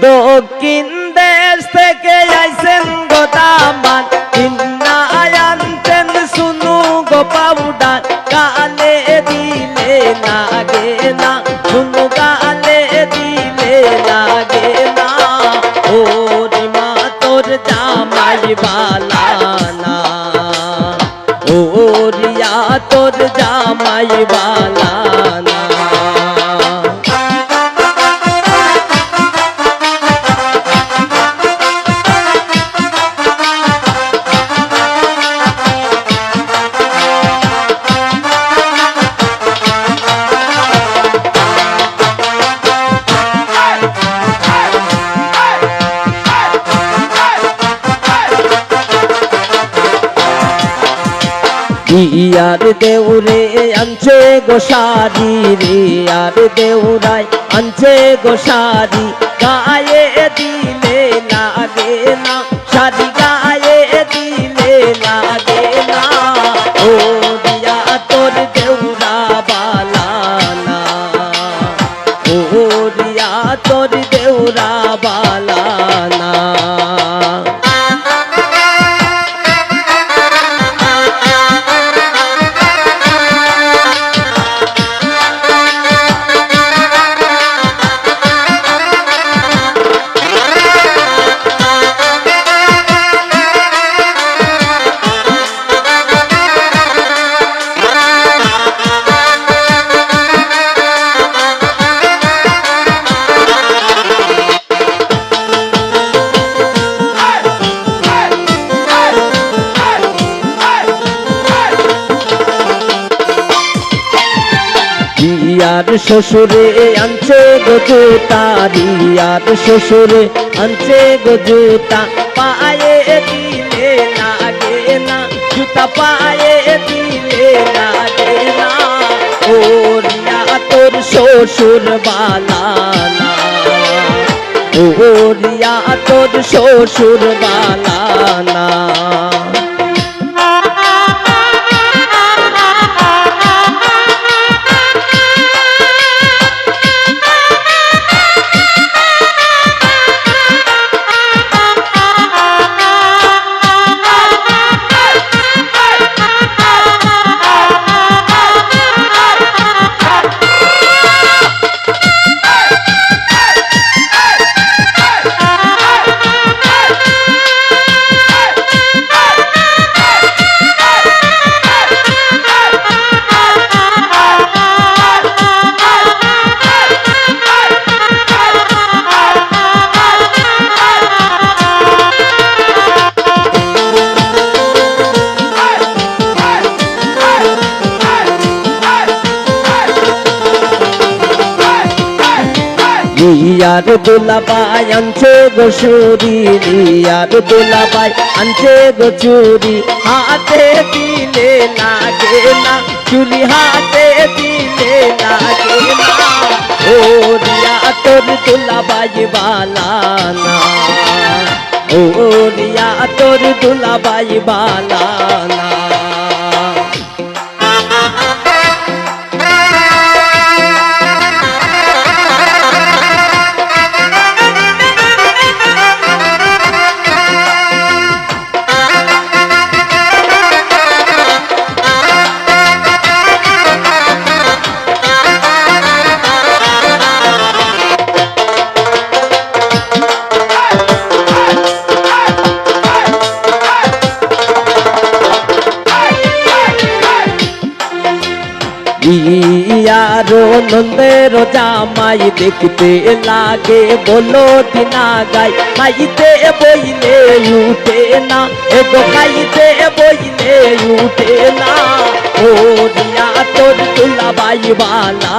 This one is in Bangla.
দক্ষিণ দেশ থেকে আইছেন গো দামান কিন্না আনতেন শুনু গো পাউডার গালে দিলে লাগে না শুনু গালে দিলে লাগে না ওরে মা তোর জামাই বালানা ওরিয়া তোর জামাই বালানা ইয়ার দেউরে আনছে গোসারি রে আর দেউরাই আনছে গোসারি গায়ে দিলে লাগে না শাড়ি গায়ে দিলে লাগে না ও দিয়া তোর দেউরা বালানা ও দিয়া তোর দেউরা বালানা ইয়ার শ্বশুরে আনছে গো জুতা ইয়ার শ্বশুরে আনছে গো জুতা পায়ে দিলে লাগে না জুতা পায়ে দিলে লাগে না ওরিয়া তোর শ্বশুর বালানা ওরিয়া তোর শ্বশুর বালানা ইয়ার দুলাবাই আনছে গো চুরি ইয়ার দুলাবাই আনছে গো চুরি হাতে দিলে লাগে না চুরি হাতে দিলে লাগে না ওরিয়া তোর দুলাবাই বালানা ওরিয়া তোর দুলাবাই বালানা ইয়ারো নন্দের জামাই দেখতে লাগে বলো দিনা গাই খাইতে বইলে উঠে না এগো খাইতে বইলে উঠে না ও দিয়া তোর দুলাবাই বালা